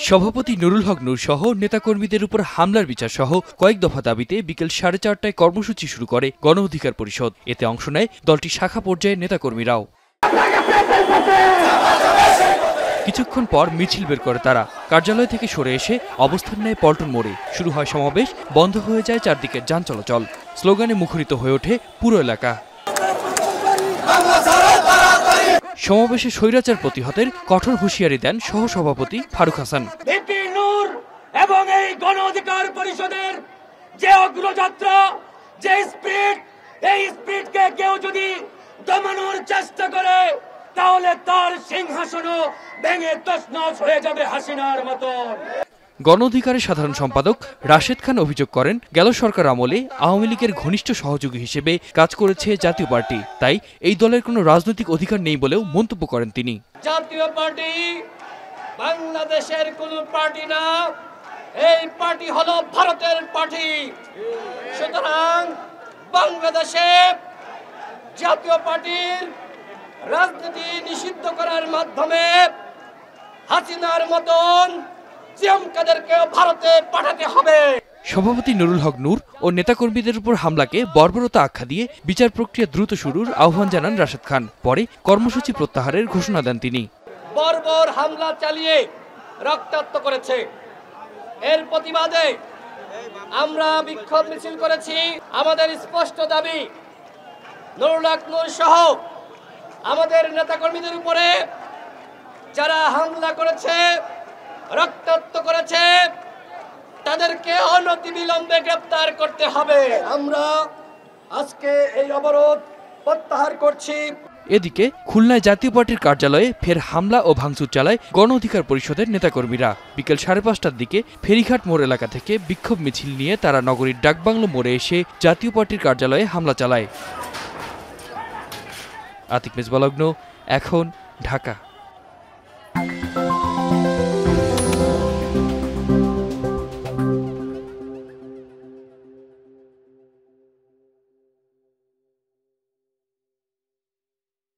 সভাপতি নুরুল হক নূর সহ নেতাকর্মীদের উপর হামলার বিচার সহ কয়েক দফা দাবিতে বিকেল 4:30টায় কর্মসূচি শুরু করে গণ অধিকার পরিষদ। এতে অংশ নেয় দলটির শাখা পর্যায়ের নেতাকর্মীরাও। কিছুক্ষণ পর মিছিল বের করে তারা। কার্যালয় থেকে সরে এসে অবস্থান নেয় পল্টন মোড়ে। শুরু হয় সমাবেশ, বন্ধ হয়ে যায় চারদিকের যান চলাচল। স্লোগানে মুখরিত হয়ে ওঠে পুরো এলাকা। সমাবেশে স্বৈরাচার প্রতিহতের কঠোর হুঁশিয়ারি দেন সহসভাপতি ফারুক হাসান। এবং এই গণ অধিকার পরিষদের যে অগ্রযাত্রা, যে স্পিড, এই স্পিডকে কেউ যদি দমানোর চেষ্টা করে তাহলে তার সিংহাসনও ভেঙে তছনছ হয়ে যাবে হাসিনার মতো। গণ অধিকারের সাধারণ সম্পাদক রাশেদ খান অভিযোগ করেন, গেল সরকার আমলে আওয়ামী লীগের ঘনিষ্ঠ সহযোগী হিসেবে কাজ করেছে জাতীয় পার্টি, তাই এই দলের কোনো রাজনৈতিক অধিকার নেই বলেও মন্তব্য করেন তিনি। জাতীয় পার্টি বাংলাদেশের কোনো পার্টি না, এই পার্টি হলো ভারতের পার্টি। সুতরাং বাংলাদেশে জাতীয় পার্টির রাজনীতি নিষিদ্ধ করার মাধ্যমে হাসিনার মতন জিএমকাদেরকে ভারতে পাঠাতে হবে। সভাপতি নুরুল হক নূর ও নেতাকর্মীদের উপর হামলাকে বর্বরতা আখ্যা দিয়ে বিচার প্রক্রিয়া দ্রুত শুরুর আহ্বান জানান রাশেদ খান। পরে কর্মসূচি প্রত্যাহারের ঘোষণা দেন তিনি। বর্বর হামলা চালিয়ে রক্তাক্ত করেছে, এর প্রতিবাদে আমরা বিক্ষোভ মিছিল করেছি। আমাদের স্পষ্ট দাবি, নুরুল হক নূর সহ আমাদের নেতাকর্মীদের উপরে যারা হামলা করেছে, রক্তাক্ত করেছে, তাদেরকে অনতিবিলম্বে গ্রেফতার করতে হবে। আমরা আজকে এই অবরোধ প্রত্যাহার করছি। এদিকে খুলনায় জাতীয় পার্টির কার্যালয়ে ফের হামলা ও ভাঙচুর চালায় গণ অধিকার পরিষদের নেতাকর্মীরা। বিকেল 5:30টার দিকে ফেরিঘাট মোড় এলাকা থেকে বিক্ষোভ মিছিল নিয়ে তারা নগরীর ডাকবাংলো মোড়ে এসে জাতীয় পার্টির কার্যালয়ে হামলা চালায়। আতিক মেজবাহ, এখন ঢাকা।